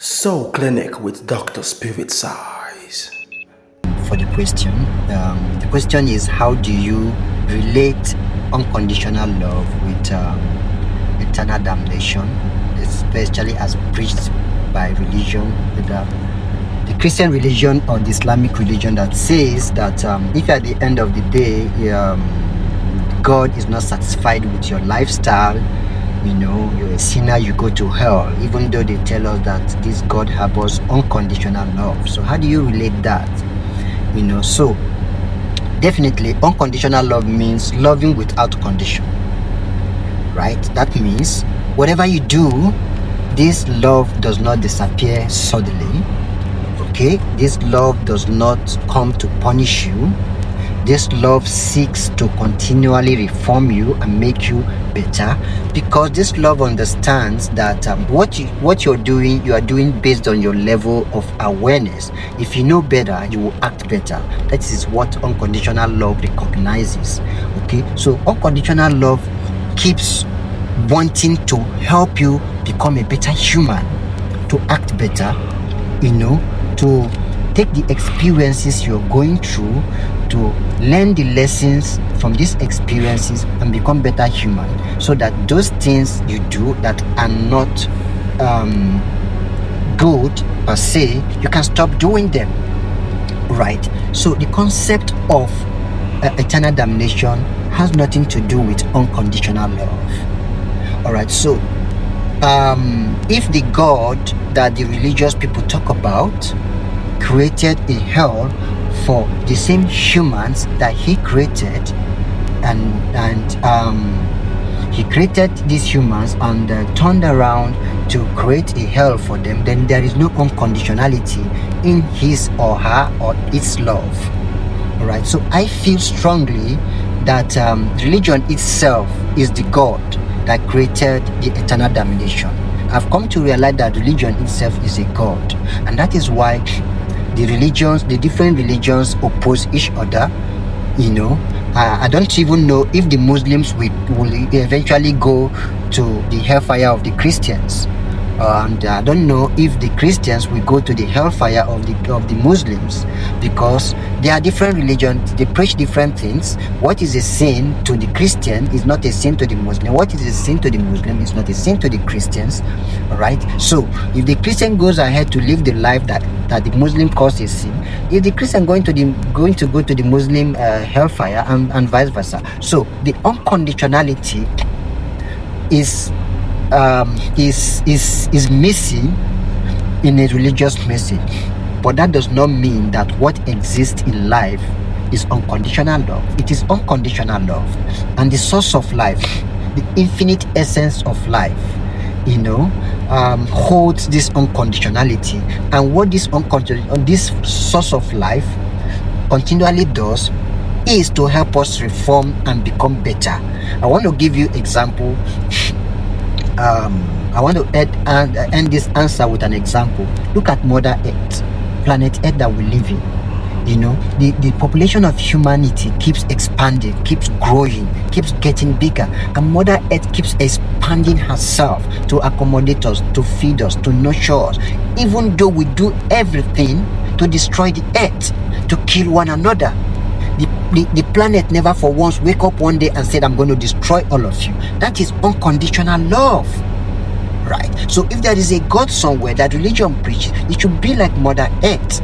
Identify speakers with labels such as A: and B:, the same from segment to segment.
A: Soul Clinic with Dr. Spiritsize.
B: For the question is, how do you relate unconditional love with eternal damnation, especially as preached by religion, the Christian religion or the Islamic religion that says that if at the end of the day God is not satisfied with your lifestyle, you're a sinner, you go to hell, even though they tell us that this God harbors unconditional love. So how do you relate that? So definitely unconditional love means loving without condition, right? That means whatever you do, this love does not disappear suddenly. Okay, this love does not come to punish you. This love seeks to continually reform you and make you better, because this love understands that what you're doing, you are doing based on your level of awareness. If you know better, you will act better. That is what unconditional love recognizes. Okay, so unconditional love keeps wanting to help you become a better human, to act better, to take the experiences you're going through, to learn the lessons from these experiences and become better human, so that those things you do that are not good per se, you can stop doing them, right? So the concept of eternal damnation has nothing to do with unconditional love. All right, so if the God that the religious people talk about created a hell for the same humans that he created, and he created these humans and turned around to create a hell for them, then there is no unconditionality in his or her or its love. All right, so I feel strongly that religion itself is the God that created the eternal damnation. I've come to realize that religion itself is a God, and that is why the different religions oppose each other. I don't even know if the Muslims will eventually go to the hellfire of the Christians, and I don't know if the Christians will go to the hellfire of the Muslims, because they are different religions. They preach different things. What is a sin to the Christian is not a sin to the Muslim. What is a sin to the Muslim is not a sin to the Christians. All right. So if the Christian goes ahead to live the life that the Muslim calls a sin, if the Christian going to go to the Muslim hellfire, and vice versa. So the unconditionality is missing in a religious message, but that does not mean that what exists in life is unconditional love. It is unconditional love, and the source of life, the infinite essence of life, holds this unconditionality. And what this source of life continually does is to help us reform and become better. I want to give you example. I want to end this answer with an example. Look at Mother Earth, planet Earth that we live in. The population of humanity keeps expanding, keeps growing, keeps getting bigger, and Mother Earth keeps expanding herself to accommodate us, to feed us, to nurture us, even though we do everything to destroy the earth, to kill one another. The planet never for once wake up one day and said, I'm going to destroy all of you. That is unconditional love, right? So if there is a God somewhere that religion preaches, it should be like Mother Earth,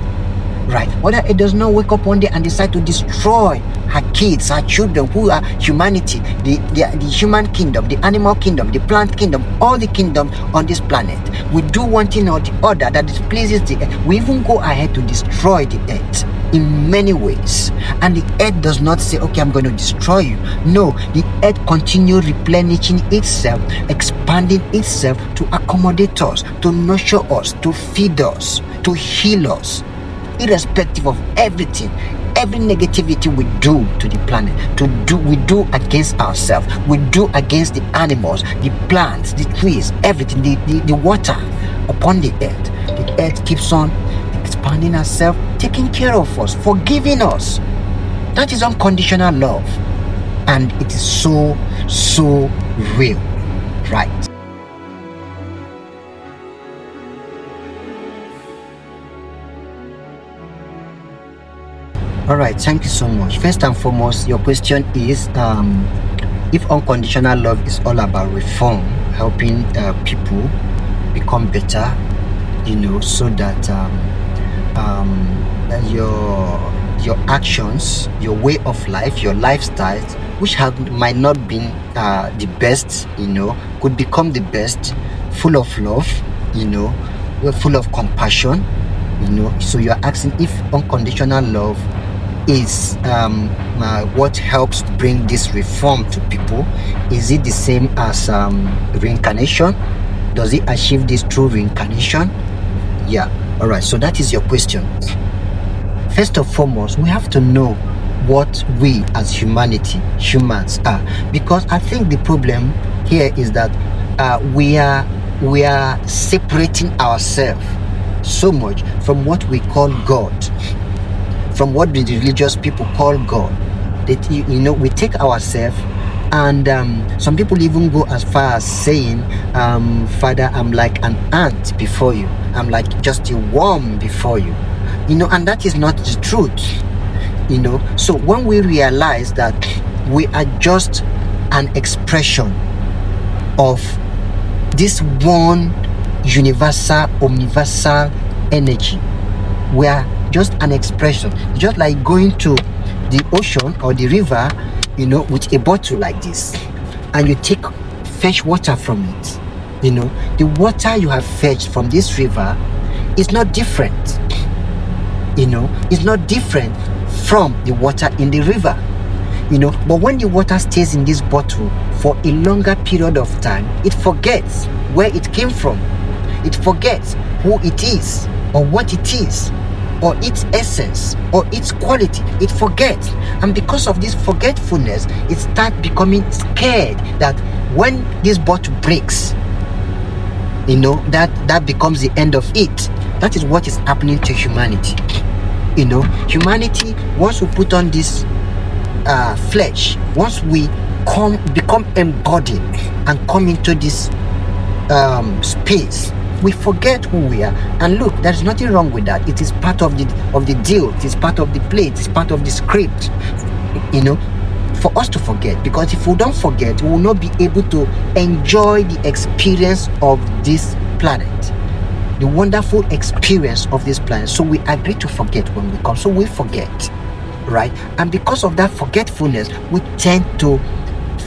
B: right? Mother Earth does not wake up one day and decide to destroy her kids, her children, who are humanity, the human kingdom, the animal kingdom, the plant kingdom, all the kingdoms on this planet. We do one thing or the other that displeases the earth. We even go ahead to destroy the earth in many ways, and the earth does not say, okay, I'm going to destroy you. No, the earth continues replenishing itself, expanding itself to accommodate us, to nurture us, to feed us, to heal us, irrespective of everything. Every negativity we do to the planet, we do against ourselves, we do against the animals, the plants, the trees, everything, the water upon the earth. The earth keeps on expanding herself, taking care of us, forgiving us. That is unconditional love, and it is so real, right? All right, thank you so much. First and foremost, your question is if unconditional love is all about reform, helping people become better, so that your actions, your way of life, your lifestyle, which might not been the best, could become the best, full of love, full of compassion, so you're asking if unconditional love is what helps bring this reform to people. Is it the same as reincarnation? Does it achieve this through reincarnation? Yeah. All right, so that is your question. First and foremost, we have to know what we as humans are, because I think the problem here is that we are separating ourselves so much from what we call God, from what the religious people call God. That we take ourselves, and some people even go as far as saying, Father, I'm like an ant before you, I'm like just a worm before you, and that is not the truth. So when we realize that we are just an expression of this one universal, omniversal energy, we are just an expression. Just like going to the ocean or the river, with a bottle like this, and you fetch water from it. The water you have fetched from this river is not different. It's not different from the water in the river. But when the water stays in this bottle for a longer period of time, it forgets where it came from. It forgets who it is or what it is, or its essence, or its quality. It forgets. And because of this forgetfulness, it starts becoming scared that when this bottle breaks, that becomes the end of it. That is what is happening to humanity. Humanity, once we put on this flesh, once we become embodied and come into this space, we forget who we are. And look, there's nothing wrong with that. It is part of the deal. It is part of the play. It is part of the script, for us to forget. Because if we don't forget, we will not be able to enjoy the experience of this planet, the wonderful experience of this planet. So we agree to forget when we come. So we forget, right? And because of that forgetfulness, we tend to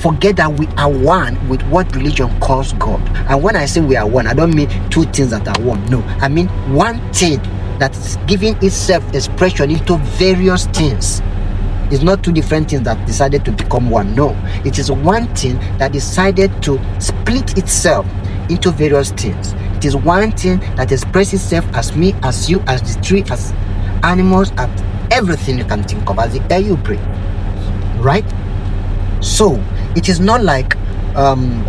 B: forget that we are one with what religion calls God. And when I say we are one, I don't mean two things that are one. No, I mean one thing that is giving itself expression into various things. It's not two different things that decided to become one. No, it is one thing that decided to split itself into various things. It is one thing that expresses itself as me, as you, as the tree, as animals, as everything you can think of, as the air you breathe, right? So it is not like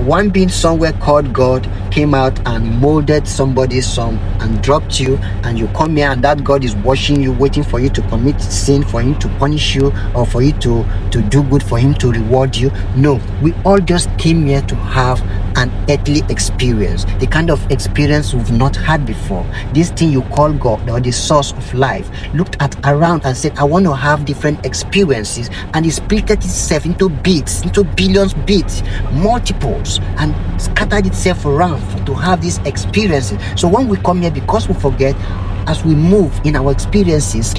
B: one being somewhere called God came out and molded somebody's son and dropped you, and you come here and that God is watching you, waiting for you to commit sin, for him to punish you, or for you to do good, for him to reward you. No, we all just came here to have an earthly experience, the kind of experience we've not had before. This thing you call God, or the source of life, looked at around and said, I want to have different experiences, and it split itself into bits, into billions bits, multiples, and scattered itself around to have these experiences. So when we come here, because we forget, as we move in our experiences,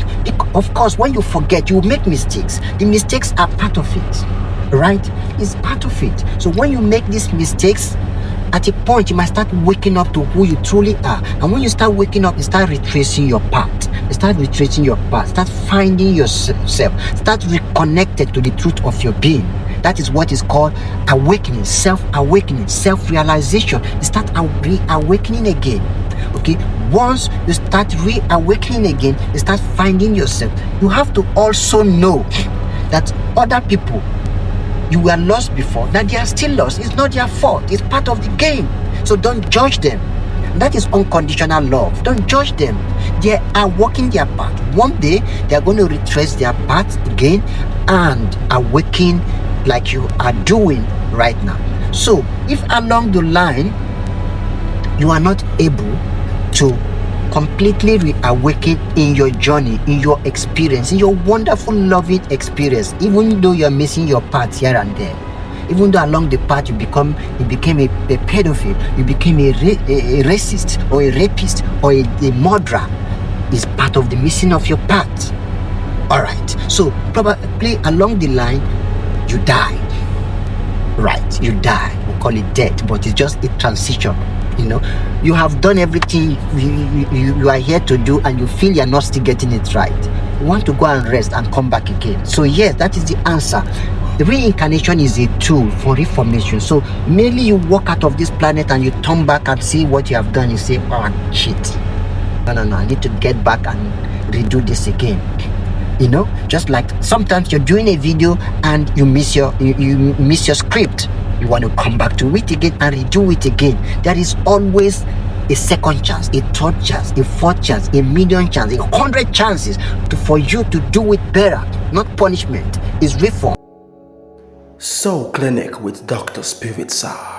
B: of course, when you forget, you make mistakes. The mistakes are part of it, right? It's part of it. So when you make these mistakes, at a point you might start waking up to who you truly are. And when you start waking up, you start retracing your path. You start retracing your path. Start finding yourself. Start reconnected to the truth of your being. That is what is called awakening, self-awakening, self-realization. You start reawakening again. Okay, once you start reawakening again, you start finding yourself. You have to also know that other people, you were lost before, that they are still lost. It's not their fault. It's part of the game. So don't judge them. That is unconditional love. Don't judge them. They are walking their path. One day, they are going to retrace their path again and awaken like you are doing right now. So if along the line, you are not able to completely reawakened in your journey, in your experience, in your wonderful, loving experience, even though you're missing your parts here and there. Even though along the path you became a pedophile, you became a racist or a rapist or a murderer, is part of the missing of your path. All right. So probably along the line, you die. Right, you die. We call it death, but it's just a transition. You have done everything you are here to do, and you feel you're not still getting it right. You want to go and rest and come back again. So yes, that is the answer. The reincarnation is a tool for reformation. So merely you walk out of this planet and you turn back and see what you have done. You say, oh shit, no, I need to get back and redo this again. Just like sometimes you're doing a video and you miss your script. You want to come back to it again and redo it again. There is always a second chance, a third chance, a fourth chance, a million chance, 100 chances for you to do it better. Not punishment, it's reform.
A: Soul Clinic with Dr. Spiritside.